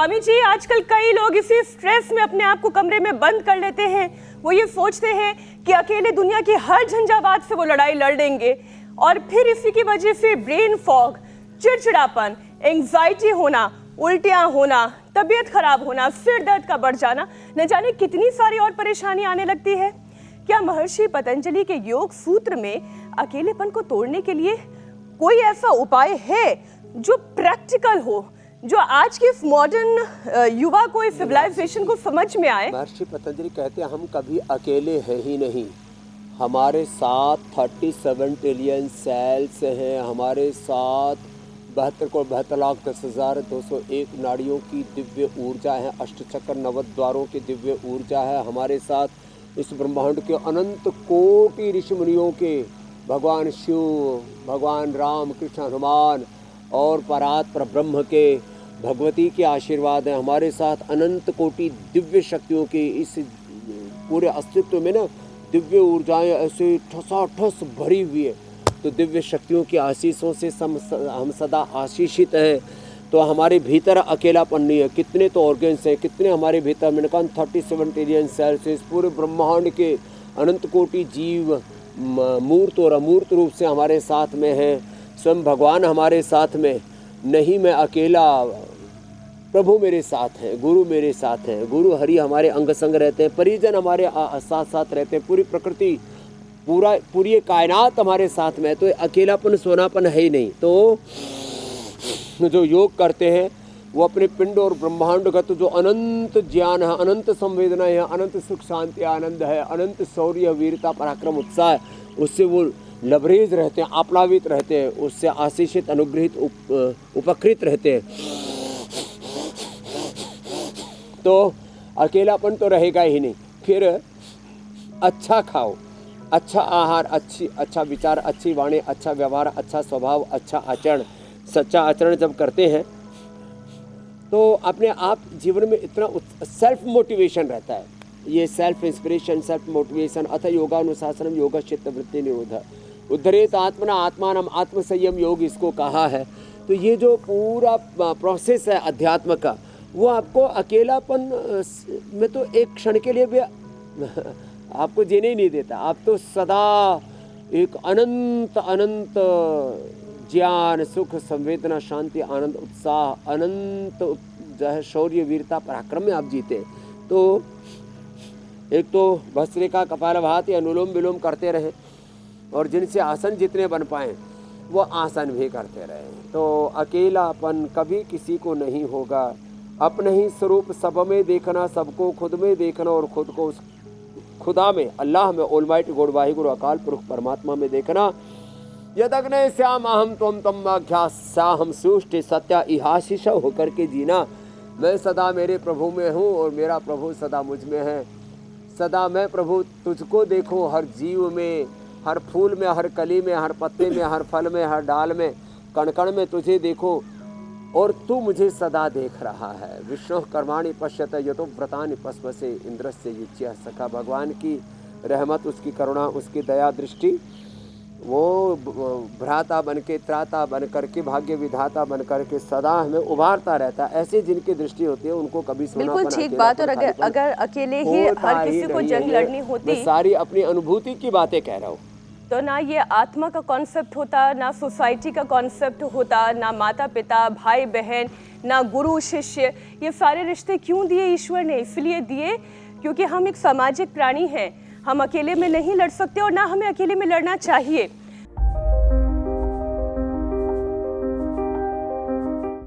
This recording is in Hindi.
स्वामी जी, आजकल कई लोग इसी स्ट्रेस में अपने आप को कमरे में बंद कर लेते हैं। वो ये सोचते हैं कि अकेले दुनिया की हर झंझावात से वो लड़ाई लड़ लेंगे, और फिर इसी की वजह से ब्रेन फॉग, चिड़चिड़ापन, एंजाइटी होना, उल्टियां होना, तबीयत खराब होना, सिर दर्द का बढ़ जाना, न जाने कितनी सारी और परेशानी आने लगती है। क्या महर्षि पतंजलि के योग सूत्र में अकेलेपन को तोड़ने के लिए कोई ऐसा उपाय है जो प्रैक्टिकल हो, जो आज के इस मॉडर्न युवा को, इस सिविलाइजेशन को समझ में आए? महर्षि पतंजलि कहते हैं हम कभी अकेले हैं ही नहीं। हमारे साथ 37 ट्रिलियन सेल्स हैं, हमारे साथ 72,72,10,201 नाड़ियों की दिव्य ऊर्जा है, अष्टचक्र नवद्वारों की दिव्य ऊर्जा है। हमारे साथ इस ब्रह्मांड के अनंत कोटि ऋषि मुनियों के, भगवान शिव, भगवान राम, कृष्ण, हनुमान और परात्पर ब्रह्म के, भगवती के आशीर्वाद हैं। हमारे साथ अनंत कोटि दिव्य शक्तियों की इस पूरे अस्तित्व में ना दिव्य ऊर्जाएं ऐसे ठसाठस भरी हुई है। तो दिव्य शक्तियों की आशीषों से हम सदा आशीषित हैं। तो हमारे भीतर अकेलापन नहीं है। कितने तो ऑर्गन्स हैं, कितने हमारे भीतर, मैंने कहा 37 ट्रिलियन सेल्स, इस पूरे ब्रह्मांड के अनंत कोटि जीव मूर्त और अमूर्त रूप से हमारे साथ में हैं। स्वयं भगवान हमारे साथ में नहीं, मैं अकेला, प्रभु मेरे साथ हैं, गुरु मेरे साथ हैं, गुरु हरि हमारे अंग संग रहते हैं, परिजन हमारे साथ साथ रहते हैं, पूरी प्रकृति, पूरी कायनात हमारे साथ में है। तो अकेलापन सोनापन है ही नहीं। तो जो योग करते हैं वो अपने पिंड और ब्रह्मांडगत जो अनंत ज्ञान है, अनंत संवेदना है, अनंत सुख शांति आनंद है, अनंत शौर्य वीरता पराक्रम उत्साह है, उससे वो लबरेज रहते हैं, आप्लावित रहते हैं, उससे आशीषित अनुग्रहित उपकृत रहते हैं। तो अकेलापन तो रहेगा ही नहीं। फिर अच्छा खाओ, अच्छा आहार, अच्छा विचार, अच्छी वाणी, अच्छा व्यवहार, अच्छा स्वभाव, अच्छा आचरण, सच्चा आचरण जब करते हैं तो अपने आप जीवन में इतना सेल्फ मोटिवेशन रहता है। ये सेल्फ इंस्पिरेशन, सेल्फ मोटिवेशन, अथ योगानुशासनम योग चित्त वृत्ति निरोध, उद्धरेत आत्मना आत्मानम, आत्मसंयम योग इसको कहा है। तो ये जो पूरा प्रोसेस है अध्यात्म का, वो आपको अकेलापन में तो एक क्षण के लिए भी आपको जीने ही नहीं देता। आप तो सदा एक अनंत अनंत ज्ञान, सुख, संवेदना, शांति, आनंद, उत्साह, अनंत जो है शौर्य वीरता पराक्रम में आप जीते। तो एक तो भस्त्रिका, कपालभाति, अनुलोम विलोम करते रहे, और जिनसे आसन जितने बन पाए वो आसन भी करते रहे। तो अकेलापन कभी किसी को नहीं होगा। अपने ही स्वरूप सब में देखना, सबको खुद में देखना, और खुद को उस खुदा में, अल्लाह में, ऑलमाइटी गॉड वाहिगुरु अकाल पुरुष परमात्मा में देखना। यदग्ने श्याम अहम त्वम तम आख्यास्याहम सुष्टि सत्या इहाशिष होकर के जीना। मैं सदा मेरे प्रभु में हूँ और मेरा प्रभु सदा मुझ में है। सदा मैं प्रभु तुझको देखूँ, हर जीव में, हर फूल में, हर कली में, हर पत्ते में, हर फल में, हर डाल में, कण कण में तुझे देखो, और तू मुझे सदा देख रहा है। विष्णु कर्माणि पश्यत यतो व्रतानि पस्मसे इंद्रस्य युच्य सखा। भगवान की रहमत, उसकी करुणा, उसकी दया दृष्टि, वो भ्राता बन के, त्राता बन करके, भाग्य विधाता बन करके सदा हमें उभारता रहता है। ऐसे जिनकी दृष्टि होती है उनको कभी सोना, बिल्कुल ठीक बात। और अगर अकेले ही हर किसी को जंग लड़नी होती, मैं सारी अपनी अनुभूति की बातें कह रहा हूँ, तो ना ये आत्मा का कॉन्सेप्ट होता, ना सोसाइटी का कॉन्सेप्ट होता, ना माता पिता, भाई बहन, ना गुरु शिष्य। ये सारे रिश्ते क्यों दिए ईश्वर ने? इसलिए दिए क्योंकि हम एक सामाजिक प्राणी हैं। हम अकेले में नहीं लड़ सकते, और ना हमें अकेले में लड़ना चाहिए।